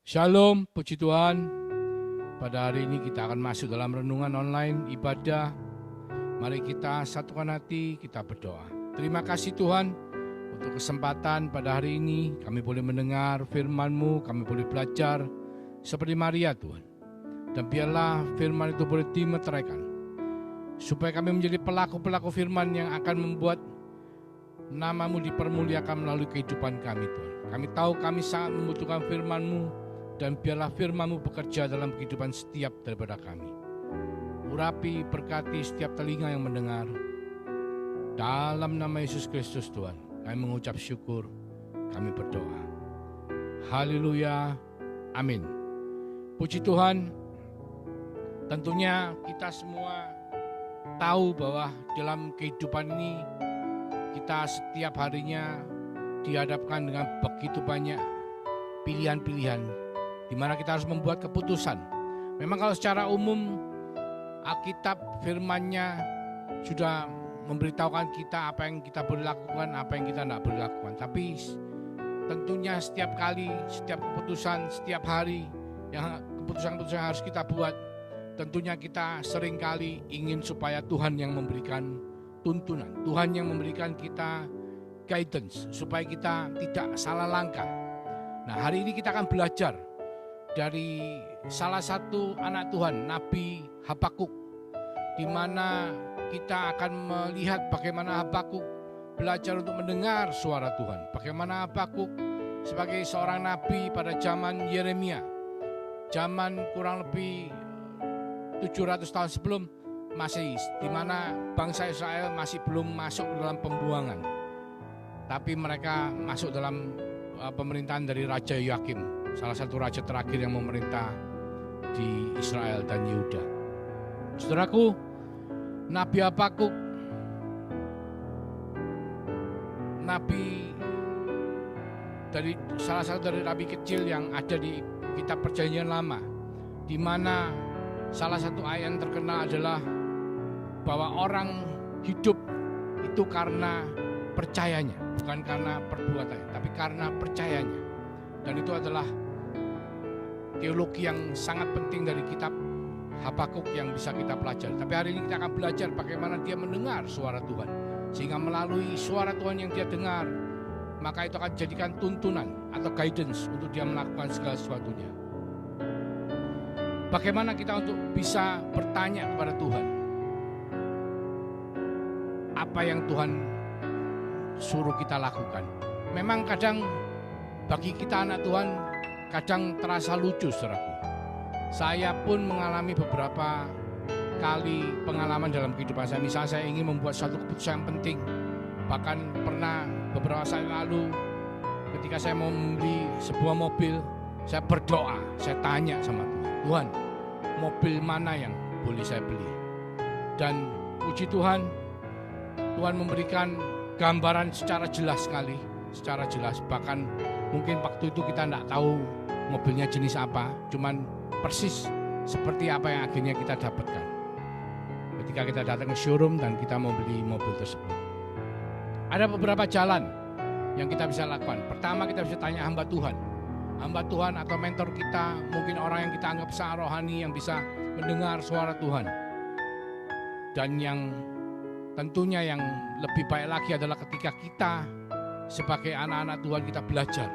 Shalom, puji Tuhan. Pada hari ini kita akan masuk dalam renungan online ibadah. Mari kita satukan hati, kita berdoa. Terima kasih Tuhan untuk kesempatan pada hari ini. Kami boleh mendengar firman-Mu, kami boleh belajar seperti Maria Tuhan. Dan biarlah firman itu boleh dimeteraikan, supaya kami menjadi pelaku-pelaku firman yang akan membuat nama-Mu dipermuliakan melalui kehidupan kami Tuhan. Kami tahu kami sangat membutuhkan firman-Mu, dan biarlah firman-Mu bekerja dalam kehidupan setiap daripada kami. Urapi, berkati setiap telinga yang mendengar. Dalam nama Yesus Kristus Tuhan, kami mengucap syukur, kami berdoa. Haleluya, amin. Puji Tuhan, tentunya kita semua tahu bahwa dalam kehidupan ini kita setiap harinya dihadapkan dengan begitu banyak pilihan-pilihan di mana kita harus membuat keputusan. Memang kalau secara umum Alkitab firman-Nya sudah memberitahukan kita apa yang kita boleh lakukan, apa yang kita tidak boleh lakukan. Tapi tentunya setiap kali, setiap keputusan, setiap hari yang keputusan-keputusan yang harus kita buat, tentunya kita seringkali ingin supaya Tuhan yang memberikan tuntunan, Tuhan yang memberikan kita guidance supaya kita tidak salah langkah. Nah, hari ini kita akan belajar dari salah satu anak Tuhan, Nabi Habakuk, di mana kita akan melihat bagaimana Habakuk belajar untuk mendengar suara Tuhan. Bagaimana Habakuk sebagai seorang nabi pada zaman Yeremia, zaman kurang lebih 700 tahun sebelum Masehi, di mana bangsa Israel masih belum masuk dalam pembuangan, tapi mereka masuk dalam pemerintahan dari Raja Yoakim, salah satu raja terakhir yang memerintah di Israel dan Yehuda. Saudaraku, Nabi Habakuk, nabi dari salah satu dari nabi kecil yang ada di kitab Perjanjian Lama, di mana salah satu ayat yang terkenal adalah bahwa orang hidup itu karena percayanya, bukan karena perbuatannya, tapi karena percayanya. Dan itu adalah teologi yang sangat penting dari kitab Habakuk yang bisa kita pelajari. Tapi hari ini kita akan belajar bagaimana dia mendengar suara Tuhan, sehingga melalui suara Tuhan yang dia dengar, maka itu akan jadikan tuntunan atau guidance untuk dia melakukan segala sesuatunya. Bagaimana kita untuk bisa bertanya kepada Tuhan, apa yang Tuhan suruh kita lakukan. Memang kadang bagi kita anak Tuhan kadang terasa lucu, saudaraku. Saya pun mengalami beberapa kali pengalaman dalam kehidupan saya. Misalnya saya ingin membuat suatu keputusan yang penting. Bahkan pernah beberapa saat lalu ketika saya mau membeli sebuah mobil, saya berdoa, saya tanya sama Tuhan, Tuhan, mobil mana yang boleh saya beli? Dan puji Tuhan, Tuhan memberikan gambaran secara jelas sekali, secara jelas. Bahkan mungkin waktu itu kita tidak tahu mobilnya jenis apa, cuman persis seperti apa yang akhirnya kita dapatkan ketika kita datang ke showroom dan kita mau beli mobil tersebut. Ada beberapa jalan yang kita bisa lakukan. Pertama, kita bisa tanya hamba Tuhan atau mentor kita, mungkin orang yang kita anggap sangat rohani yang bisa mendengar suara Tuhan. Dan yang tentunya yang lebih baik lagi adalah ketika kita sebagai anak-anak Tuhan kita belajar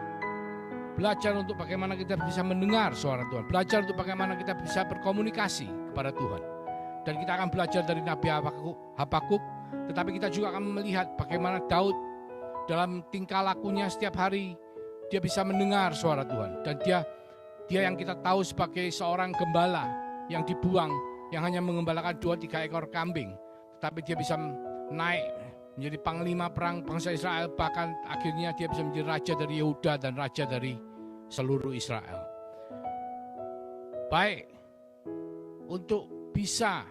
untuk bagaimana kita bisa mendengar suara Tuhan, belajar untuk bagaimana kita bisa berkomunikasi kepada Tuhan. Dan kita akan belajar dari Nabi Habakuk, tetapi kita juga akan melihat bagaimana Daud dalam tingkah lakunya setiap hari dia bisa mendengar suara Tuhan. Dan dia yang kita tahu sebagai seorang gembala yang dibuang, yang hanya mengembalakan 2-3 ekor kambing, tetapi dia bisa naik menjadi panglima perang bangsa Israel, bahkan akhirnya dia bisa menjadi raja dari Yehuda dan raja dari seluruh Israel. Baik, untuk bisa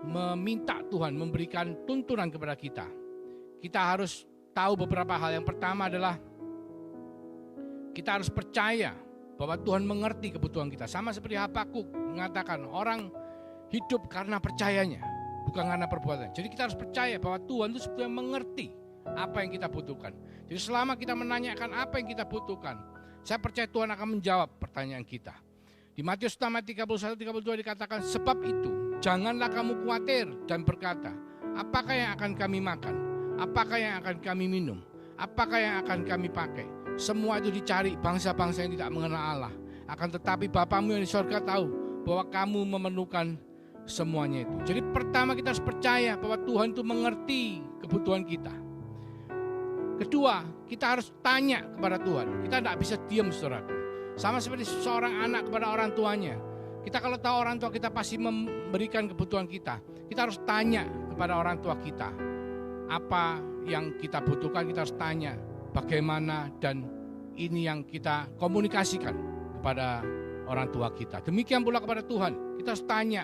meminta Tuhan memberikan tuntunan kepada kita, kita harus tahu beberapa hal. Yang pertama adalah kita harus percaya bahwa Tuhan mengerti kebutuhan kita. Sama seperti Habakuk mengatakan, orang hidup karena percayanya, bukan karena perbuatan. Jadi kita harus percaya bahwa Tuhan itu sebetulnya mengerti apa yang kita butuhkan. Jadi selama kita menanyakan apa yang kita butuhkan, Saya percaya Tuhan akan menjawab pertanyaan kita. Di Matius 6 ayat 31-32 dikatakan, sebab itu janganlah kamu khawatir dan berkata, apakah yang akan kami makan? Apakah yang akan kami minum? Apakah yang akan kami pakai? Semua itu dicari bangsa-bangsa yang tidak mengenal Allah. Akan tetapi Bapamu yang di surga tahu bahwa kamu memerlukan semuanya itu. Jadi pertama kita harus percaya bahwa Tuhan itu mengerti kebutuhan kita. Kedua, kita harus tanya kepada Tuhan. Kita tidak bisa diam, saudaraku. Sama seperti seorang anak kepada orang tuanya. Kita kalau tahu orang tua kita pasti memberikan kebutuhan kita. Kita harus tanya kepada orang tua kita. Apa yang kita butuhkan kita harus tanya. Bagaimana, dan ini yang kita komunikasikan kepada orang tua kita. Demikian pula kepada Tuhan. Kita harus tanya.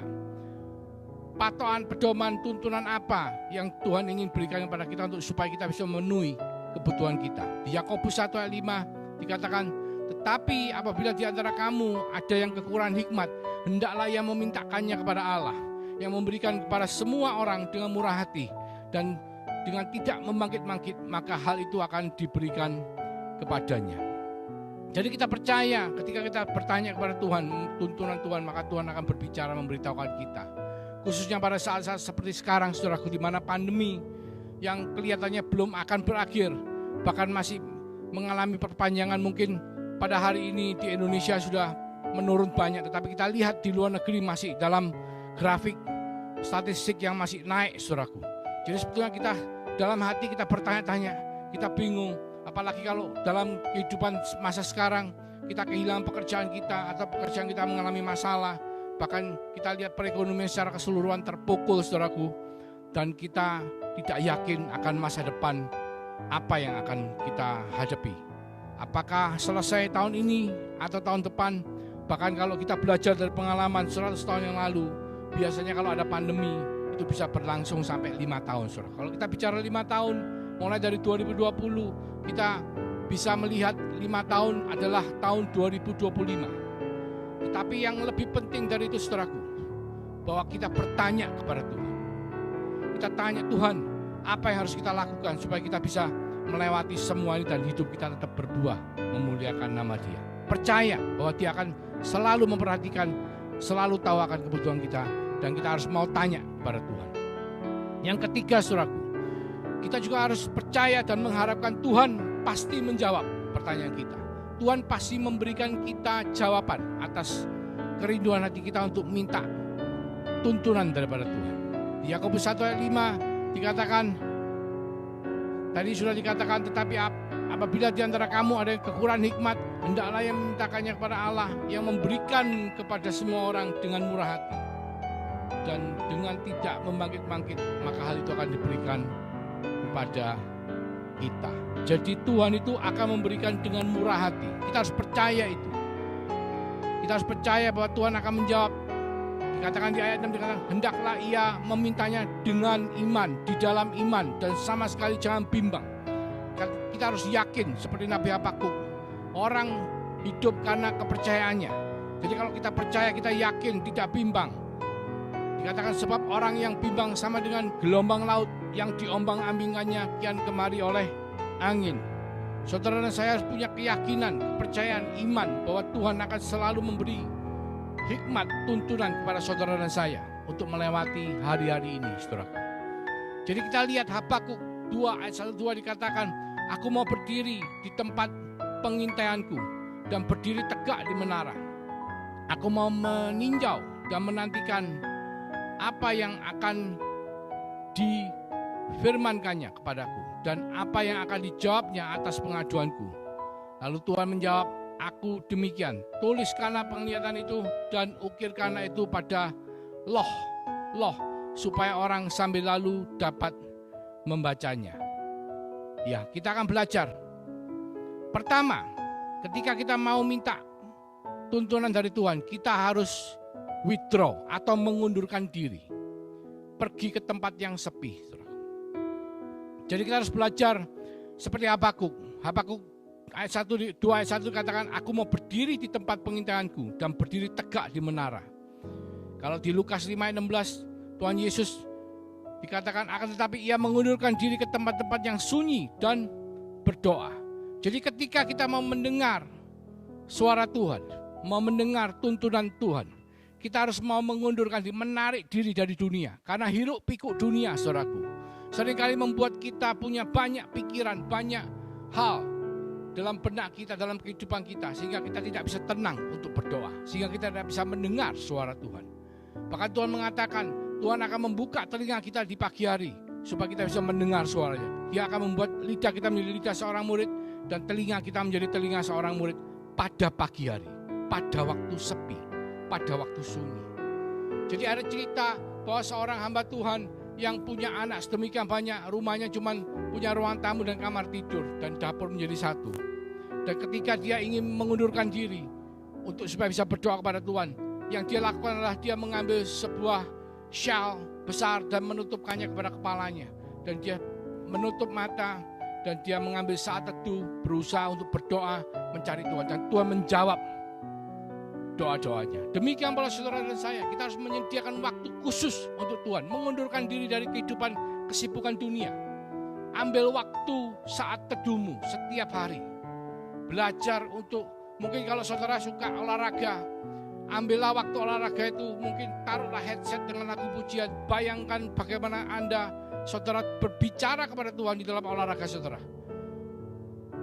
Patokan, pedoman, tuntunan apa yang Tuhan ingin berikan kepada kita untuk supaya kita bisa memenuhi kebutuhan kita. Di Yakobus 1 ayat 5 dikatakan, tetapi apabila di antara kamu ada yang kekurangan hikmat, hendaklah ia memintakannya kepada Allah, yang memberikan kepada semua orang dengan murah hati dan dengan tidak membangkit-bangkit, maka hal itu akan diberikan kepadanya. Jadi kita percaya ketika kita bertanya kepada Tuhan, tuntunan Tuhan, maka Tuhan akan berbicara, memberitahukan kita. Khususnya pada saat-saat seperti sekarang, saudaraku, di mana pandemi yang kelihatannya belum akan berakhir, bahkan masih mengalami perpanjangan. Mungkin pada hari ini di Indonesia sudah menurun banyak, tetapi kita lihat di luar negeri masih dalam grafik statistik yang masih naik, saudaraku. Jadi sebetulnya kita dalam hati kita bertanya-tanya, kita bingung, apalagi kalau dalam kehidupan masa sekarang kita kehilangan pekerjaan kita atau pekerjaan kita mengalami masalah, bahkan kita lihat perekonomian secara keseluruhan terpukul, saudaraku, dan kita tidak yakin akan masa depan apa yang akan kita hadapi. Apakah selesai tahun ini atau tahun depan? Bahkan kalau kita belajar dari pengalaman 100 tahun yang lalu, biasanya kalau ada pandemi itu bisa berlangsung sampai 5 tahun. Saudara. Kalau kita bicara 5 tahun, mulai dari 2020, kita bisa melihat 5 tahun adalah tahun 2025. Tetapi yang lebih penting dari itu, saudaraku, bahwa kita bertanya kepada Tuhan. Kita tanya, Tuhan, apa yang harus kita lakukan supaya kita bisa melewati semua ini dan hidup kita tetap berbuah memuliakan nama Dia. Percaya bahwa Dia akan selalu memperhatikan, selalu tahu akan kebutuhan kita, dan kita harus mau tanya kepada Tuhan. Yang ketiga, saudaraku, kita juga harus percaya dan mengharapkan Tuhan pasti menjawab pertanyaan kita. Tuhan pasti memberikan kita jawaban atas kerinduan hati kita untuk minta tuntunan daripada Tuhan. Di Yakobus 1 ayat 5 dikatakan, tadi sudah dikatakan, tetapi apabila di antara kamu ada yang kekurangan hikmat, hendaklah yang memintakannya kepada Allah, yang memberikan kepada semua orang dengan murah hati dan dengan tidak membangkit-bangkit, maka hal itu akan diberikan kepada kita. Jadi Tuhan itu akan memberikan dengan murah hati. Kita harus percaya itu. Kita harus percaya bahwa Tuhan akan menjawab. Dikatakan di ayat 6, dikatakan, hendaklah ia memintanya dengan iman, di dalam iman, dan sama sekali jangan bimbang. Kita harus yakin seperti Nabi Habakuk. Orang hidup karena kepercayaannya. Jadi kalau kita percaya, kita yakin, tidak bimbang. Dikatakan sebab orang yang bimbang sama dengan gelombang laut yang diombang-ambingkannya kian kemari oleh angin. Saudara dan saya harus punya keyakinan, kepercayaan, iman bahwa Tuhan akan selalu memberi hikmat, tuntunan kepada saudara dan saya untuk melewati hari-hari ini, saudara. Jadi kita lihat Habakuk 2 ayat 1-2 dikatakan, aku mau berdiri di tempat pengintaianku dan berdiri tegak di menara. Aku mau meninjau dan menantikan apa yang akan difirmankannya kepadaku dan apa yang akan dijawabnya atas pengaduanku. Lalu Tuhan menjawab, aku demikian, tuliskanlah penglihatan itu dan ukirkanlah itu pada loh, supaya orang sambil lalu dapat membacanya. Ya, kita akan belajar. Pertama, ketika kita mau minta tuntunan dari Tuhan, kita harus withdraw atau mengundurkan diri. Pergi ke tempat yang sepi. Jadi kita harus belajar seperti Habakuk. Habakuk ayat 1, 2 ayat 1 katakan, aku mau berdiri di tempat pengintaianku dan berdiri tegak di menara. Kalau di Lukas 5 ayat 16, Tuhan Yesus dikatakan akan tetapi ia mengundurkan diri ke tempat-tempat yang sunyi dan berdoa. Jadi ketika kita mau mendengar suara Tuhan, mau mendengar tuntunan Tuhan, kita harus mau mengundurkan diri, menarik diri dari dunia. Karena hiruk pikuk dunia, saudaraku, seringkali membuat kita punya banyak pikiran, banyak hal dalam benak kita, dalam kehidupan kita, sehingga kita tidak bisa tenang untuk berdoa, sehingga kita tidak bisa mendengar suara Tuhan. Bahkan Tuhan mengatakan, Tuhan akan membuka telinga kita di pagi hari, supaya kita bisa mendengar suaranya. Dia akan membuat lidah kita menjadi lidah seorang murid, dan telinga kita menjadi telinga seorang murid pada pagi hari, pada waktu sepi, pada waktu sunyi. Jadi ada cerita bahwa seorang hamba Tuhan yang punya anak sedemikian banyak, rumahnya cuma punya ruang tamu dan kamar tidur, dan dapur menjadi satu. Dan ketika dia ingin mengundurkan diri untuk supaya bisa berdoa kepada Tuhan, yang dia lakukan adalah dia mengambil sebuah shawl besar dan menutupkannya kepada kepalanya. Dan dia menutup mata dan dia mengambil saat teduh, berusaha untuk berdoa, mencari Tuhan. Dan Tuhan menjawab doa-doanya. Demikian pula saudara dan saya, kita harus menyediakan waktu khusus untuk Tuhan, mengundurkan diri dari kehidupan kesibukan dunia. Ambil waktu saat teduhmu setiap hari. Belajar untuk, mungkin kalau saudara suka olahraga, ambillah waktu olahraga itu, mungkin taruhlah headset dengan lagu pujian. Bayangkan bagaimana saudara berbicara kepada Tuhan di dalam olahraga saudara.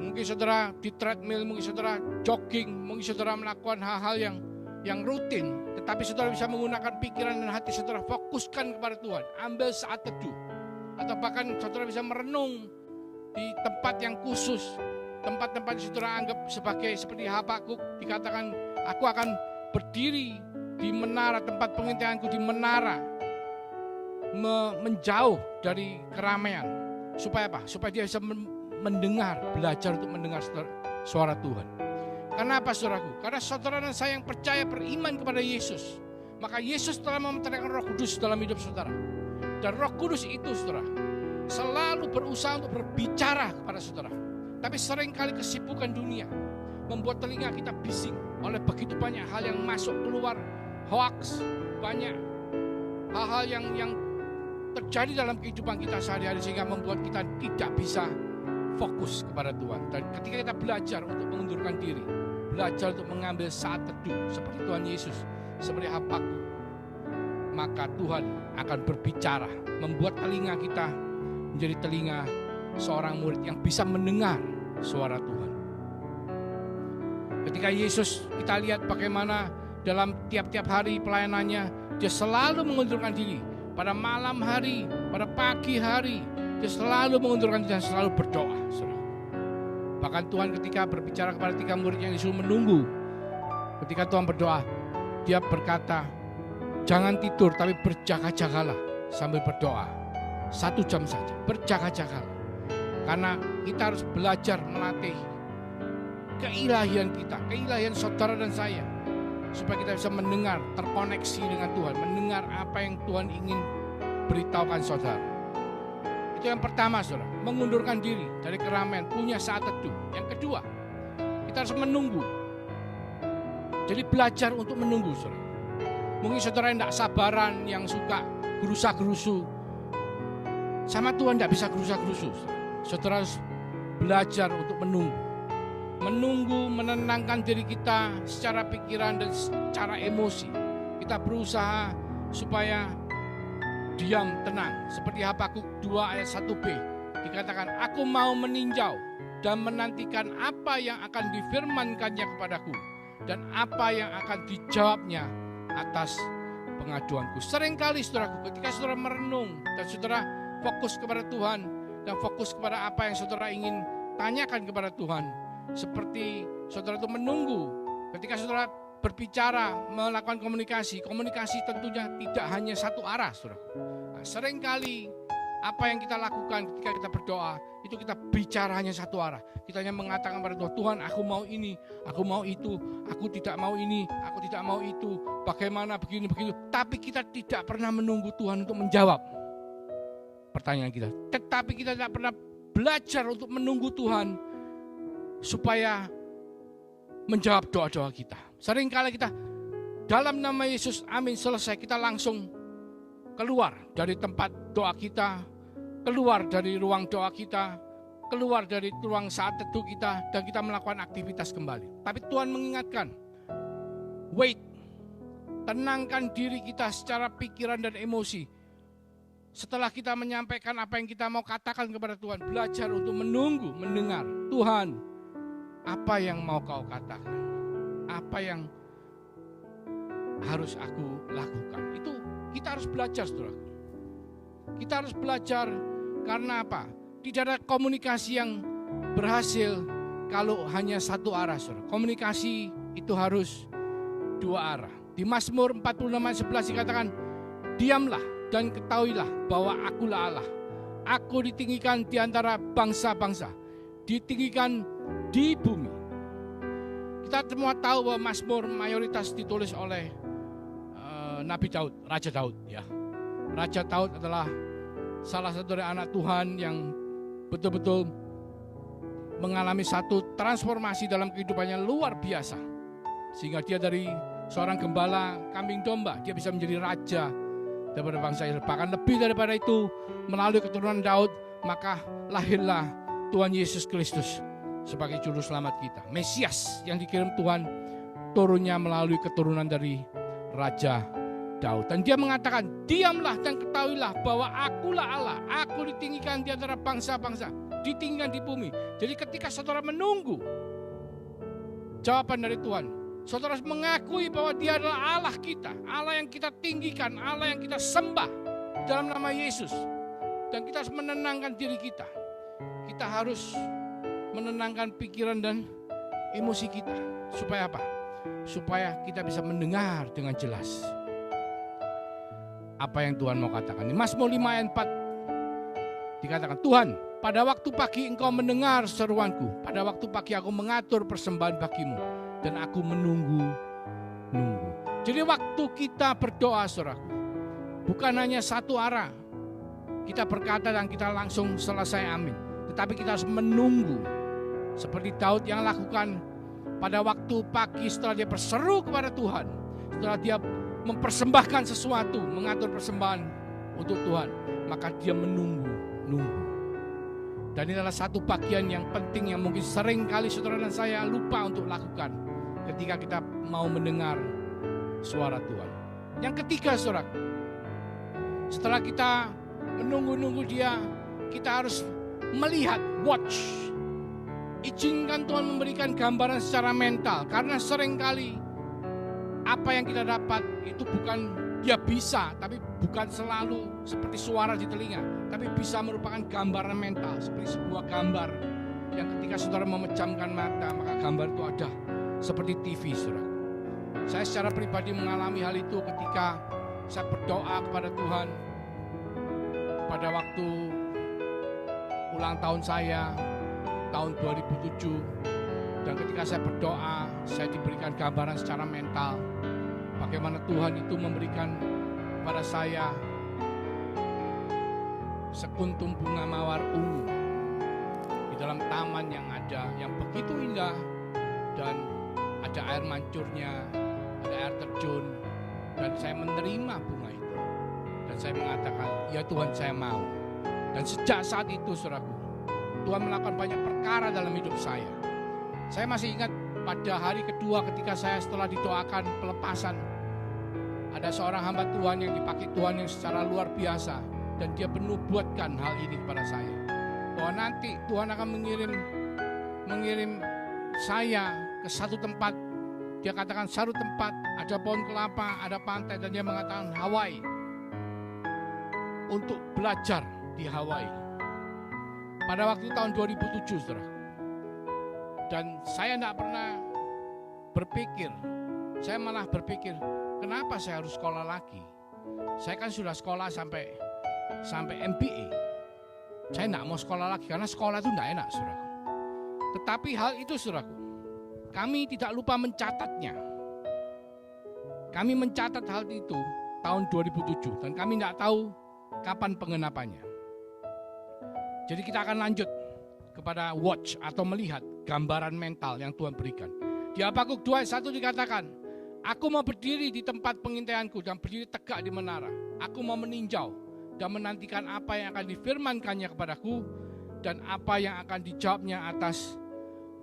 Mungkin saudara di treadmill, mungkin saudara jogging, mungkin saudara melakukan hal-hal yang rutin, tetapi saudara bisa menggunakan pikiran dan hati saudara, fokuskan kepada Tuhan. Ambil saat teduh, atau bahkan saudara bisa merenung di tempat yang khusus, tempat-tempat yang saudara anggap seperti Habakuk dikatakan, aku akan berdiri di menara, tempat pengintaianku di menara, menjauh dari keramaian. Supaya apa? Supaya dia bisa mendengar, belajar untuk mendengar suara Tuhan. Kenapa saudaraku? Karena saudara dan saya yang percaya, beriman kepada Yesus, maka Yesus telah memeteraikan Roh Kudus dalam hidup saudara. Dan Roh Kudus itu saudara selalu berusaha untuk berbicara kepada saudara. Tapi seringkali kesibukan dunia membuat telinga kita bising oleh begitu banyak hal yang masuk keluar, hoax, banyak hal-hal yang terjadi dalam kehidupan kita sehari-hari, sehingga membuat kita tidak bisa fokus kepada Tuhan. Dan ketika kita belajar untuk mengundurkan diri, belajar untuk mengambil saat teduh seperti Tuhan Yesus, seperti Habakuk, maka Tuhan akan berbicara, membuat telinga kita menjadi telinga seorang murid yang bisa mendengar suara Tuhan. Ketika Yesus, kita lihat bagaimana dalam tiap-tiap hari pelayanannya, dia selalu mengundurkan diri. Pada malam hari, pada pagi hari, dia selalu mengundurkan diri dan selalu berdoa. Bahkan Tuhan ketika berbicara kepada 3 murid yang disuruh menunggu, ketika Tuhan berdoa, dia berkata, jangan tidur tapi berjaga-jagalah sambil berdoa. 1 jam saja, berjaga-jagalah. Karena kita harus belajar melatih keilahian kita, keilahian saudara dan saya, supaya kita bisa mendengar, terkoneksi dengan Tuhan, mendengar apa yang Tuhan ingin beritahukan saudara. Itu yang pertama saudara, mengundurkan diri dari keramaian, punya saat teduh. Yang kedua, kita harus menunggu. Jadi belajar untuk menunggu saudara. Mungkin saudara yang tidak sabaran, yang suka gerusa-gerusu, sama Tuhan tidak bisa gerusa-gerusu. Saudara harus belajar untuk menunggu. Menunggu, menenangkan diri kita secara pikiran dan secara emosi. Kita berusaha supaya diam, tenang. Seperti Habakuk 2 ayat 1b dikatakan, aku mau meninjau dan menantikan apa yang akan difirmankannya kepadaku dan apa yang akan dijawabnya atas pengaduanku. Seringkali saudaraku, ketika saudara merenung dan saudara fokus kepada Tuhan dan fokus kepada apa yang saudara ingin tanyakan kepada Tuhan, seperti saudara itu menunggu. Ketika saudara berbicara, melakukan komunikasi tentunya tidak hanya satu arah, saudara. Nah, seringkali apa yang kita lakukan ketika kita berdoa, itu kita bicara hanya satu arah. Kita hanya mengatakan pada Tuhan, Tuhan aku mau ini, aku mau itu, aku tidak mau ini, aku tidak mau itu, bagaimana begini begitu. Tapi kita tidak pernah menunggu Tuhan untuk menjawab pertanyaan kita. Tetapi kita tidak pernah belajar untuk menunggu Tuhan supaya menjawab doa-doa kita. Seringkali kita dalam nama Yesus, amin, selesai, kita langsung keluar dari tempat doa kita, keluar dari ruang doa kita, keluar dari ruang saat teduh kita dan kita melakukan aktivitas kembali. Tapi Tuhan mengingatkan, wait, tenangkan diri kita secara pikiran dan emosi. Setelah kita menyampaikan apa yang kita mau katakan kepada Tuhan, belajar untuk menunggu, mendengar. Tuhan, apa yang mau kau katakan? Apa yang harus aku lakukan? Itu kita harus belajar, saudara. Kita harus belajar karena apa? Tidak ada komunikasi yang berhasil kalau hanya satu arah, saudara. Komunikasi itu harus dua arah. Di Mazmur 46 ayat 11 dikatakan, diamlah dan ketahuilah bahwa akulah Allah. Aku ditinggikan di antara bangsa-bangsa, ditinggikan di bumi. Kita semua tahu bahwa Mazmur mayoritas ditulis oleh Nabi Daud, Raja Daud. Ya. Raja Daud adalah salah satu dari anak Tuhan yang betul-betul mengalami satu transformasi dalam kehidupannya luar biasa. Sehingga dia dari seorang gembala kambing domba, dia bisa menjadi raja daripada bangsa Israel. Bahkan lebih daripada itu, melalui keturunan Daud, maka lahirlah Tuhan Yesus Kristus sebagai juru selamat kita. Mesias yang dikirim Tuhan turunnya melalui keturunan dari Raja Daud. Dan dia mengatakan, diamlah dan ketahuilah bahwa akulah Allah. Aku ditinggikan di antara bangsa-bangsa, ditinggikan di bumi. Jadi ketika saudara menunggu jawaban dari Tuhan, saudara mengakui bahwa dia adalah Allah kita, Allah yang kita tinggikan, Allah yang kita sembah dalam nama Yesus. Dan kita harus menenangkan diri kita. Kita harus menenangkan pikiran dan emosi kita. Supaya apa? Supaya kita bisa mendengar dengan jelas apa yang Tuhan mau katakan. Di Mazmur 5 ayat 4 dikatakan, Tuhan, pada waktu pagi engkau mendengar seruanku, pada waktu pagi aku mengatur persembahan bagimu, dan aku menunggu. Jadi waktu kita berdoa, saudaraku, bukan hanya satu arah. Kita berkata dan kita langsung selesai amin. Tetapi kita harus menunggu. Seperti Daud yang lakukan pada waktu pagi setelah dia berseru kepada Tuhan. Setelah dia mempersembahkan sesuatu, mengatur persembahan untuk Tuhan, maka dia menunggu. Dan ini adalah satu bagian yang penting yang mungkin sering kali saudara dan saya lupa untuk lakukan ketika kita mau mendengar suara Tuhan. Yang ketiga, saudara, setelah kita menunggu dia, kita harus melihat, watch. Izinkan Tuhan memberikan gambaran secara mental, karena seringkali apa yang kita dapat itu bukan dia bisa, tapi bukan selalu seperti suara di telinga, tapi bisa merupakan gambaran mental, seperti sebuah gambar yang ketika saudara memejamkan mata, maka gambar itu ada seperti TV, saudara. Saya secara pribadi mengalami hal itu ketika saya berdoa kepada Tuhan pada waktu ulang tahun saya tahun 2007, dan ketika saya berdoa, saya diberikan gambaran secara mental bagaimana Tuhan itu memberikan kepada saya sekuntum bunga mawar ungu di dalam taman yang ada, yang begitu indah, dan ada air mancurnya, ada air terjun, dan saya menerima bunga itu. Dan saya mengatakan, ya Tuhan, saya mau. Dan sejak saat itu, saudaraku, Tuhan melakukan banyak perkara dalam hidup saya. Saya masih ingat pada hari kedua ketika saya setelah didoakan pelepasan, ada seorang hamba Tuhan yang dipakai Tuhan yang secara luar biasa, dan dia menubuatkan hal ini kepada saya, bahwa nanti Tuhan akan mengirim saya ke satu tempat. Dia katakan satu tempat, ada pohon kelapa, ada pantai, dan dia mengatakan Hawaii, untuk belajar di Hawaii. Pada waktu tahun 2007, saudara. Dan saya tidak pernah berpikir, saya malah berpikir, kenapa saya harus sekolah lagi? Saya kan sudah sekolah sampai MBA. Saya tidak mau sekolah lagi, karena sekolah itu tidak enak, saudara. Tetapi hal itu, saudaraku, kami tidak lupa mencatatnya. Kami mencatat hal itu tahun 2007, dan kami tidak tahu kapan pengenapannya. Jadi kita akan lanjut kepada watch atau melihat gambaran mental yang Tuhan berikan. Di Habakuk 2 ayat 1 dikatakan, aku mau berdiri di tempat pengintaianku dan berdiri tegak di menara. Aku mau meninjau dan menantikan apa yang akan difirmankannya kepadaku, dan apa yang akan dijawabnya atas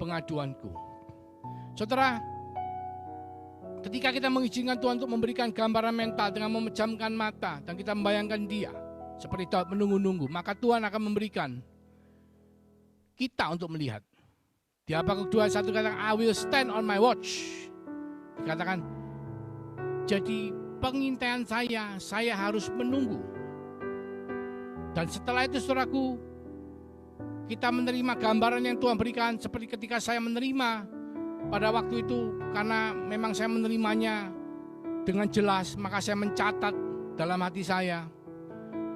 pengaduanku. Saudara, ketika kita mengizinkan Tuhan untuk memberikan gambaran mental dengan memejamkan mata dan kita membayangkan Dia seperti Daud menunggu-nunggu, maka Tuhan akan memberikan kita untuk melihat. Di Habakuk 2:1 dikatakan, I will stand on my watch. Dikatakan, jadi pengintaian saya harus menunggu. Dan setelah itu saudaraku, kita menerima gambaran yang Tuhan berikan seperti ketika saya menerima pada waktu itu, karena memang saya menerimanya dengan jelas, maka saya mencatat dalam hati saya.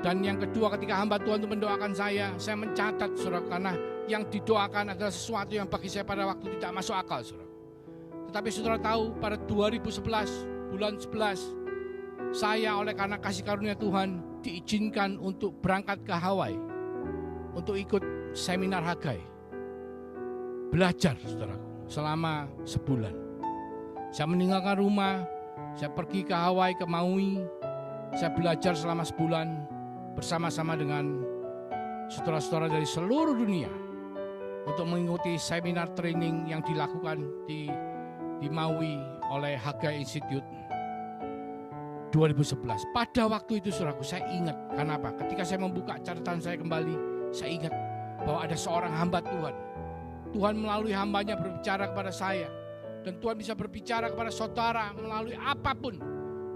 Dan yang kedua, ketika hamba Tuhan itu mendoakan saya mencatat, saudara, karena yang didoakan adalah sesuatu yang bagi saya pada waktu tidak masuk akal, saudara. Tetapi saudara tahu, pada 2011, bulan 11, saya oleh karena kasih karunia Tuhan diizinkan untuk berangkat ke Hawaii untuk ikut seminar Hagai. Belajar, saudaraku, selama sebulan. Saya meninggalkan rumah, saya pergi ke Hawaii, ke Maui. Saya belajar selama sebulan bersama-sama dengan saudara-saudara dari seluruh dunia untuk mengikuti seminar training yang dilakukan di Maui oleh Hagai Institute 2011. Pada waktu itu saudaraku, saya ingat, karena apa? Ketika saya membuka catatan saya kembali, saya ingat bahwa ada seorang hamba Tuhan. Tuhan melalui hambanya berbicara kepada saya. Dan Tuhan bisa berbicara kepada saudara melalui apapun.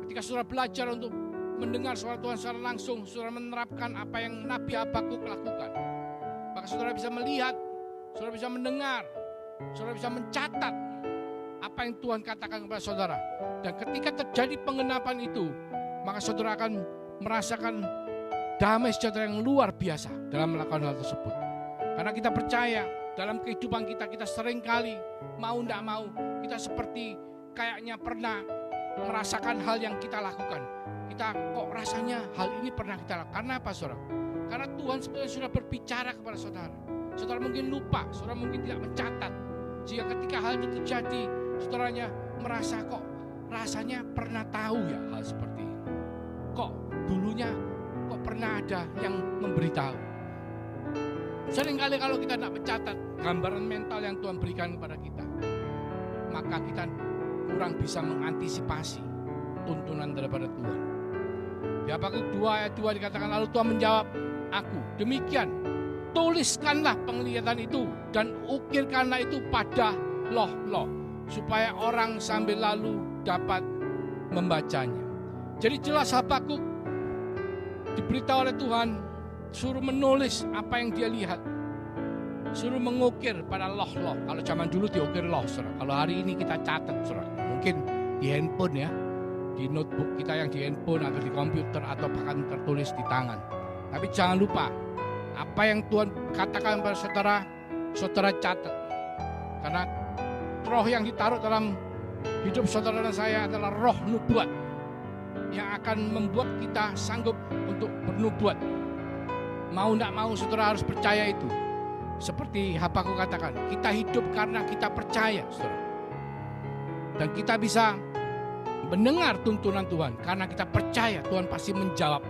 Ketika saudara belajar untuk mendengar suara Tuhan secara langsung, saudara menerapkan apa yang Nabi Habakuk lakukan, maka saudara bisa melihat, saudara bisa mendengar, saudara bisa mencatat apa yang Tuhan katakan kepada saudara. Dan ketika terjadi penggenapan itu, maka saudara akan merasakan damai sejahtera yang luar biasa dalam melakukan hal tersebut. Karena kita percaya dalam kehidupan kita, kita seringkali mau tidak mau, kita seperti kayaknya pernah merasakan hal yang kita lakukan. Kita kok rasanya hal ini pernah kita lakukan. Karena apa, saudara? Karena Tuhan sebenarnya sudah berbicara kepada saudara. Saudara mungkin lupa, saudara mungkin tidak mencatat. Jika ketika hal itu terjadi, saudaranya merasa kok rasanya pernah tahu ya hal seperti ini. Kok dulunya kok pernah ada yang memberitahu. Seringkali kalau kita tidak mencatat gambaran mental yang Tuhan berikan kepada kita, maka kita kurang bisa mengantisipasi tuntunan daripada Tuhan. Di Habakuk 2 ayat 2 dikatakan, lalu Tuhan menjawab aku, demikian, tuliskanlah penglihatan itu dan ukirkanlah itu pada loh-loh, supaya orang sambil lalu dapat membacanya. Jadi jelas Habakuk diberitahu oleh Tuhan, suruh menulis apa yang dia lihat, suruh mengukir pada loh-loh. Kalau zaman dulu diukir loh, saudara. Kalau hari ini kita catat, saudara. Mungkin di handphone ya, di notebook kita yang di handphone atau di komputer atau bahkan tertulis di tangan. Tapi jangan lupa, apa yang Tuhan katakan kepada saudara, saudara catat. Karena roh yang ditaruh dalam hidup saudara dan saya adalah roh nubuat yang akan membuat kita sanggup untuk bernubuat. Mau tidak mau saudara harus percaya itu. Seperti Habakuk katakan, kita hidup karena kita percaya, saudara. Dan kita bisa mendengar tuntunan Tuhan karena kita percaya Tuhan pasti menjawab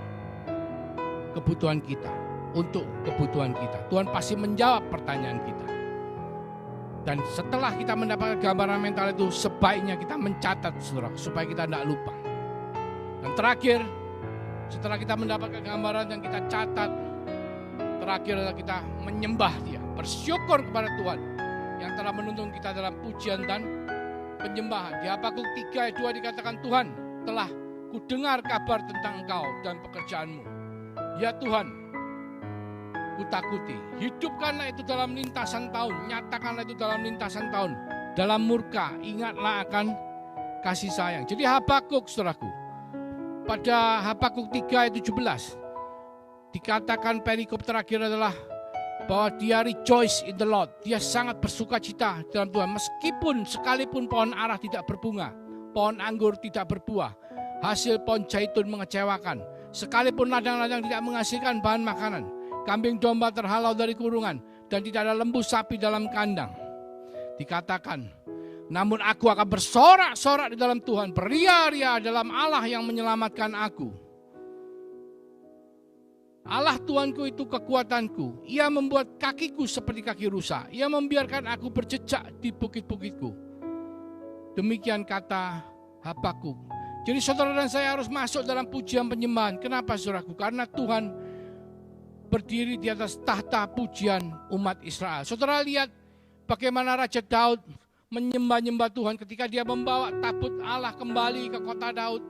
kebutuhan kita. Untuk kebutuhan kita, Tuhan pasti menjawab pertanyaan kita. Dan setelah kita mendapatkan gambaran mental itu, sebaiknya kita mencatat, saudara, supaya kita tidak lupa. Dan terakhir, setelah kita mendapatkan gambaran yang kita catat, terakhir adalah kita menyembah Dia, bersyukur kepada Tuhan yang telah menuntun kita dalam pujian dan penyembahan. Di Habakuk 3 ayat 2 dikatakan, Tuhan telah kudengar kabar tentang Engkau dan pekerjaanmu. Ya Tuhan, kutakuti, hidupkanlah itu dalam lintasan tahun, nyatakanlah itu dalam lintasan tahun. Dalam murka, ingatlah akan kasih sayang. Jadi Habakuk, saudaraku, pada Habakuk 3 ayat 17, dikatakan perikop terakhir adalah bahwa dia rejoice in the Lord. Dia sangat bersuka cita dalam Tuhan. Meskipun sekalipun pohon ara tidak berbunga, pohon anggur tidak berbuah, hasil pohon zaitun mengecewakan, sekalipun ladang-ladang tidak menghasilkan bahan makanan, kambing domba terhalau dari kurungan, dan tidak ada lembu sapi dalam kandang. Dikatakan, namun aku akan bersorak-sorak di dalam Tuhan, beria-ria dalam Allah yang menyelamatkan aku. Allah Tuhanku itu kekuatanku. Ia membuat kakiku seperti kaki rusa. Ia membiarkan aku berjejak di bukit-bukitku. Demikian kata Habakuk. Jadi saudara dan saya harus masuk dalam pujian penyembahan. Kenapa saudaraku? Karena Tuhan berdiri di atas tahta pujian umat Israel. Saudara lihat bagaimana Raja Daud menyembah-nyembah Tuhan ketika dia membawa tabut Allah kembali ke kota Daud.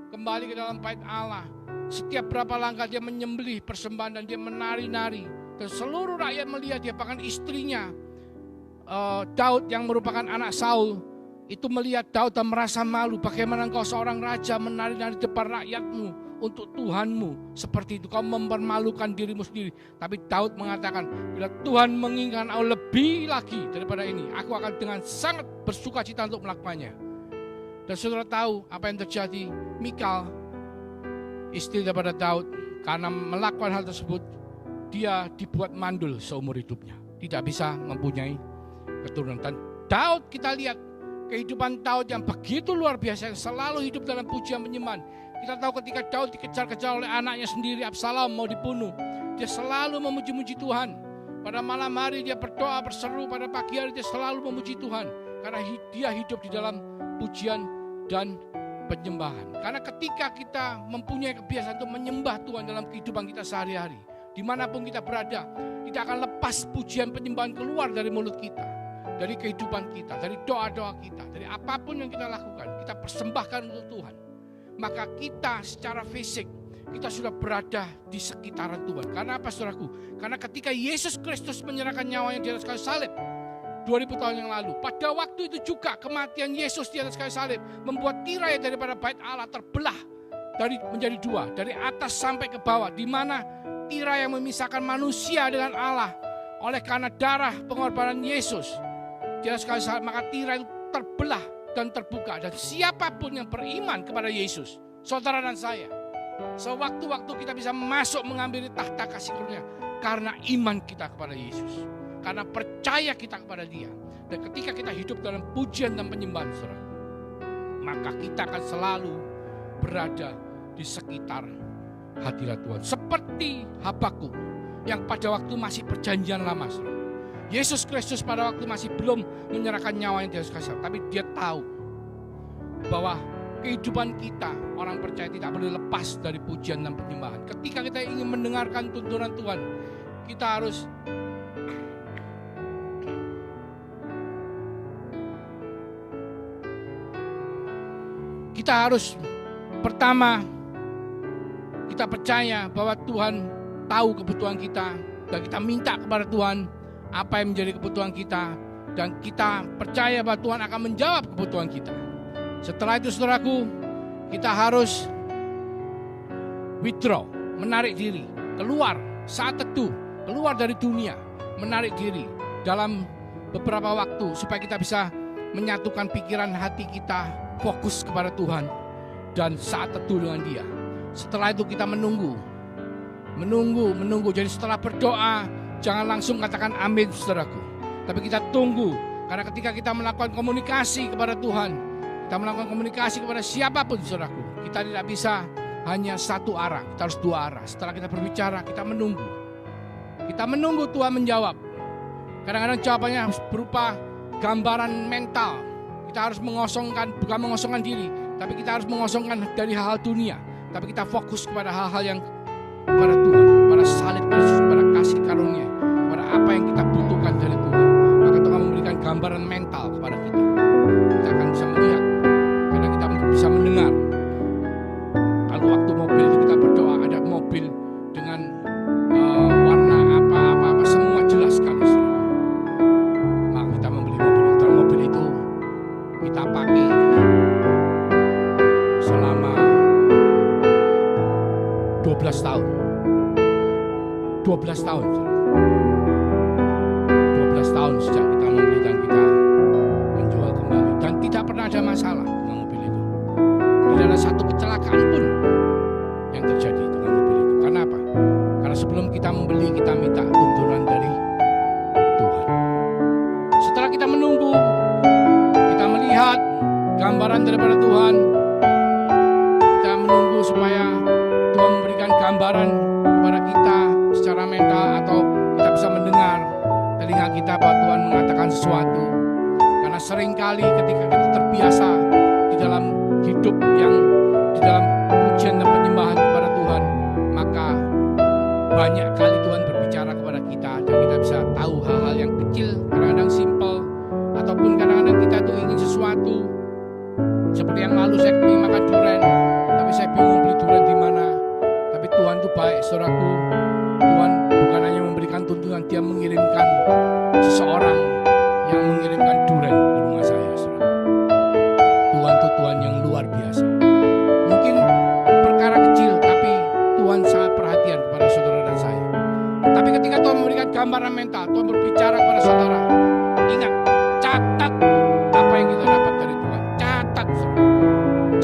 Kembali ke dalam bait Allah. Setiap berapa langkah dia menyembelih persembahan dan dia menari-nari. Dan seluruh rakyat melihat dia, bahkan istrinya Daud yang merupakan anak Saul itu melihat Daud dan merasa malu. Bagaimana engkau seorang raja menari-nari depan rakyatmu untuk Tuhanmu. Seperti itu kau mempermalukan dirimu sendiri. Tapi Daud mengatakan, bila Tuhan menginginkan aku lebih lagi daripada ini, aku akan dengan sangat bersuka cita untuk melakukannya. Dan saudara tahu apa yang terjadi? Mikal, istri daripada Daud, karena melakukan hal tersebut, dia dibuat mandul seumur hidupnya. Tidak bisa mempunyai keturunan. Dan Daud, kita lihat kehidupan Daud yang begitu luar biasa, yang selalu hidup dalam pujian penyembahan. Kita tahu ketika Daud dikejar-kejar oleh anaknya sendiri, Absalom mau dibunuh, dia selalu memuji-muji Tuhan. Pada malam hari dia berdoa, berseru, pada pagi hari dia selalu memuji Tuhan. Karena dia hidup di dalam pujian dan penyembahan. Karena ketika kita mempunyai kebiasaan untuk menyembah Tuhan dalam kehidupan kita sehari-hari, dimanapun kita berada, tidak akan lepas pujian penyembahan keluar dari mulut kita, dari kehidupan kita, dari doa-doa kita, dari apapun yang kita lakukan, kita persembahkan untuk Tuhan. Maka kita secara fisik, kita sudah berada di sekitaran Tuhan. Karena apa saudaraku? Karena ketika Yesus Kristus menyerahkan nyawanya di atas kayu salib 2000 tahun yang lalu, pada waktu itu juga kematian Yesus di atas kayu salib membuat tirai daripada bait Allah terbelah menjadi dua, dari atas sampai ke bawah, di mana tirai yang memisahkan manusia dengan Allah oleh karena darah pengorbanan Yesus di atas kayu salib, maka tirai itu terbelah dan terbuka. Dan siapapun yang beriman kepada Yesus, saudara dan saya, sewaktu-waktu kita bisa masuk mengambil tahta kasih karunia karena iman kita kepada Yesus. Karena percaya kita kepada Dia. Dan ketika kita hidup dalam pujian dan penyembahan, saudara, maka kita akan selalu berada di sekitar hadirat Tuhan. Seperti Habakuk yang pada waktu masih perjanjian lama, saudara. Yesus Kristus pada waktu masih belum menyerahkan nyawanya di atas kayu salib, tapi dia tahu bahwa kehidupan kita, orang percaya, tidak boleh lepas dari pujian dan penyembahan. Ketika kita ingin mendengarkan tuntunan Tuhan, kita harus pertama, kita percaya bahwa Tuhan tahu kebutuhan kita, dan kita minta kepada Tuhan apa yang menjadi kebutuhan kita, dan kita percaya bahwa Tuhan akan menjawab kebutuhan kita. Setelah itu saudaraku, kita harus withdraw, menarik diri, keluar saat teduh, keluar dari dunia, menarik diri dalam beberapa waktu supaya kita bisa menyatukan pikiran hati kita, fokus kepada Tuhan dan saat teduh dengan Dia. Setelah itu kita menunggu. Jadi setelah berdoa, jangan langsung katakan amin saudaraku, tapi kita tunggu. Karena ketika kita melakukan komunikasi kepada Tuhan, kita melakukan komunikasi kepada siapapun saudaraku, kita tidak bisa hanya satu arah, kita harus dua arah. Setelah kita berbicara, kita menunggu. Kita menunggu Tuhan menjawab. Kadang-kadang jawabannya harus berupa gambaran mental. Kita harus bukan mengosongkan diri, tapi kita harus mengosongkan dari hal-hal dunia. Tapi kita fokus kepada hal-hal yang kepada Tuhan, kepada salib Yesus, kepada kasih karunia, kepada apa yang kita butuhkan dari Tuhan. Maka Tuhan memberikan gambaran mental kepada kita. Kita akan bisa melihat, karena kita bisa mendengar. Kalau waktu mobil itu kita berdoa, ada mobil dengan warna apa semua jelas sekali. Maka kita membeli mobil itu. Dan mobil itu kita pakai selama 12 tahun. 12 tahun. 12 tahun sejak kita membeli dan kita menjual kembali. Dan tidak pernah ada masalah dengan mobil itu. Tidak ada satu kecelakaan pun yang terjadi dengan mobil itu. Karena apa? Karena sebelum kita membeli, kita minta tuntunan dari Tuhan. Setelah kita menunggu, kita melihat gambaran daripada Tuhan, kita menunggu supaya Tuhan memberikan gambaran kepada kita secara mental, atau kita bisa mendengar telinga kita bahwa Tuhan mengatakan sesuatu. Karena seringkali ketika kita terbiasa di dalam hidup yang di dalam pujian dan penyembahan kepada Tuhan, maka banyak kali Tuhan berbicara kepada kita dan kita bisa tahu hal-hal yang kecil, kadang-kadang simple, ataupun kadang-kadang kita tuh ingin sesuatu. Seperti yang lalu saya ingin makan durian, tapi saya bingung beli durian di mana. Tapi Tuhan tuh baik, saudaraku. Tuhan bukan hanya memberikan tuntunan, Dia mengirimkan seseorang yang mengirimkan durian ke rumah saya, saudara. Tuhan tuh Tuhan yang luar biasa. Mungkin perkara kecil, tapi Tuhan sangat perhatian kepada saudara dan saya. Tapi ketika Tuhan memberikan gambaran mental, Tuhan berbicara kepada saudara, ingat, catat apa yang kita dapat dari Tuhan. Catat, saudara.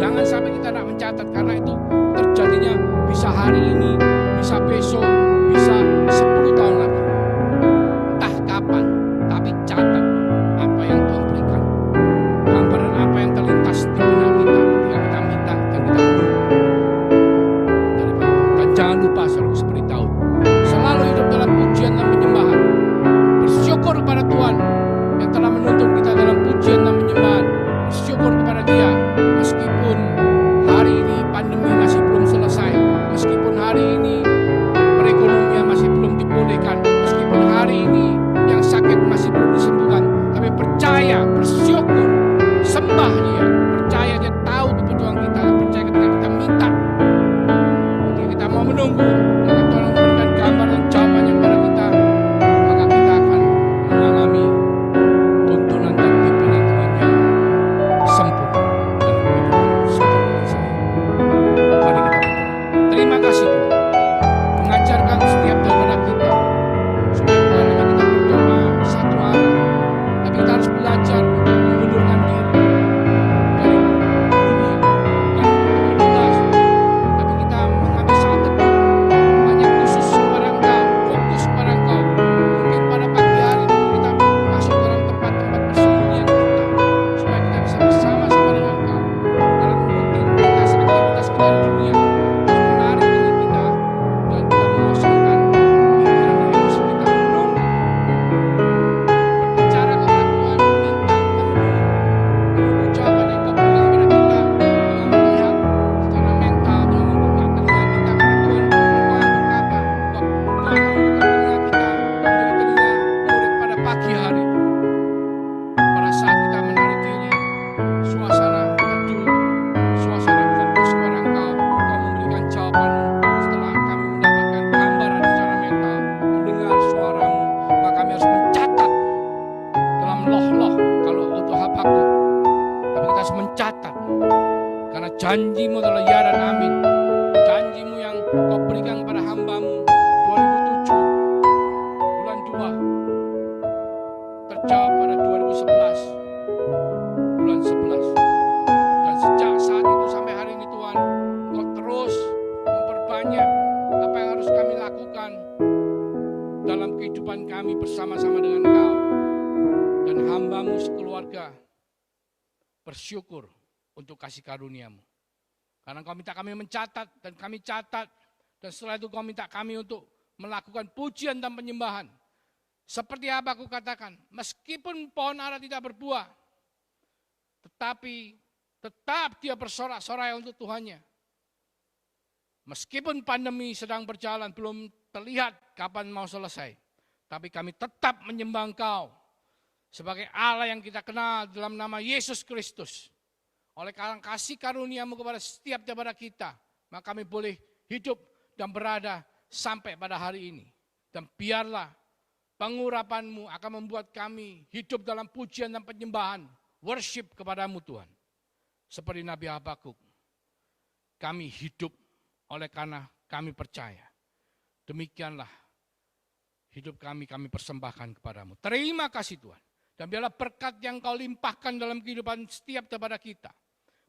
Jangan sampai kita tidak mencatat, karena itu terjadinya bisa hari ini, bisa besok, bisa 10 tahun lagi. Entah kapan, tapi catat apa yang Tuhan berikan. Gambaran apa yang terlintas di benak kita ketika kita minta dan kita menunggu. Dan jangan lupa, saudara, seperti Daud, selalu hidup dalam pujian dan penyembahan. Bersyukur kepada Tuhan yang telah menuntun kita dalam pujian dan penyembahan. Bersyukur kepada Dia meskipun hari ini pandemi masih belum selesai, meskipun hari ini perekonomian masih belum dipulihkan, meskipun hari ini yang sakit masih belum disembuhkan, tapi percaya, bersyukur, sembah Dia, percaya Dia tahu kebutuhan kita, dan percaya ketika kita minta, ketika kita mau menunggu, maka Tuhan memberikan gambar dan jawabannya kepada kita, maka kita akan mengalami tuntunan dan pimpinan Tuhan yang sempurna dalam kehidupan saudara dan saya. Mari kita berdoa. Terima kasih Tuhan, mengajarkan setiap daripada kita supaya bukan hanya kita berdoa satu arah, tapi kita harus belajar untuk mengundurkan diri dari dunia, bukan untuk meluas, tapi kita mengambil saat teduh hanya khusus kepada Engkau, fokus kepada Engkau. Mungkin pada pagi hari kita masuk dalam tempat-tempat persembunyian kita, supaya kita bisa bersama-sama dengan Engkau dalam aktivitas kita di dunia, terus menarik diri kita dan kita mengosongkan pikiran dan emosi kita menunggu, berbicara kepada Tuhan, minta dan menunggu jawaban yang Kau berikan kepada kita, dengan melihat secara mental, dengan membuka telinga kita, karena Tuhan Engkau yang berkata bahwa Engkau akan membuka telinga kita menjadi telinga murid pada pagi hari. Pada saat kita menarik diri, suasana teduh, suasana fokus kepada Engkau, Engkau memberikan jawaban setelah kami mendapatkan gambaran secara mental, mendengar suara-Mu, maka kami harus mencatat dalam loh-loh kalau untuk Habakuk, tapi kita harus mencatat, karena janji-Mu adalah ya dan amin. Janji-Mu yang Kau berikan kepada hamba-Mu 2007 bulan 2 terjawab pada 2011 bulan 11, dan sejak saat itu sampai hari ini Tuhan, Engkau terus memperbanyak apa yang harus kami lakukan dalam kehidupan kami bersama-sama dengan Engkau, dan hamba-Mu sekeluarga bersyukur untuk kasih karunia-Mu. Karena Kau minta kami mencatat, dan kami catat, dan setelah itu Kau minta kami untuk melakukan pujian dan penyembahan. Seperti apa aku katakan, meskipun pohon ara tidak berbuah, tetapi tetap dia bersorak-sorai untuk Tuhannya. Meskipun pandemi sedang berjalan, belum terlihat kapan mau selesai, tapi kami tetap menyembah Engkau sebagai Allah yang kita kenal dalam nama Yesus Kristus. Oleh karena kasih karunia-Mu kepada setiap daripada kita, maka kami boleh hidup dan berada sampai pada hari ini. Dan biarlah pengurapan-Mu akan membuat kami hidup dalam pujian dan penyembahan, worship kepadamu Tuhan. Seperti Nabi Habakuk, kami hidup oleh karena kami percaya. Demikianlah hidup kami persembahkan kepadamu. Terima kasih Tuhan. Dan biarlah berkat yang Kau limpahkan dalam kehidupan setiap daripada kita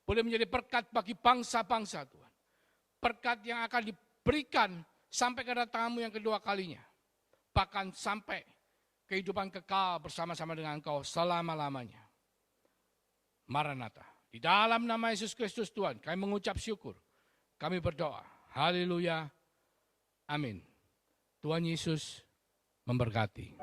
boleh menjadi berkat bagi bangsa-bangsa Tuhan. Berkat yang akan diberikan sampai kedatangan-Mu yang kedua kalinya. Bahkan sampai kehidupan kekal bersama-sama dengan Engkau selama-lamanya. Maranatha. Di dalam nama Yesus Kristus Tuhan, kami mengucap syukur. Kami berdoa. Haleluya. Amin. Tuhan Yesus memberkati.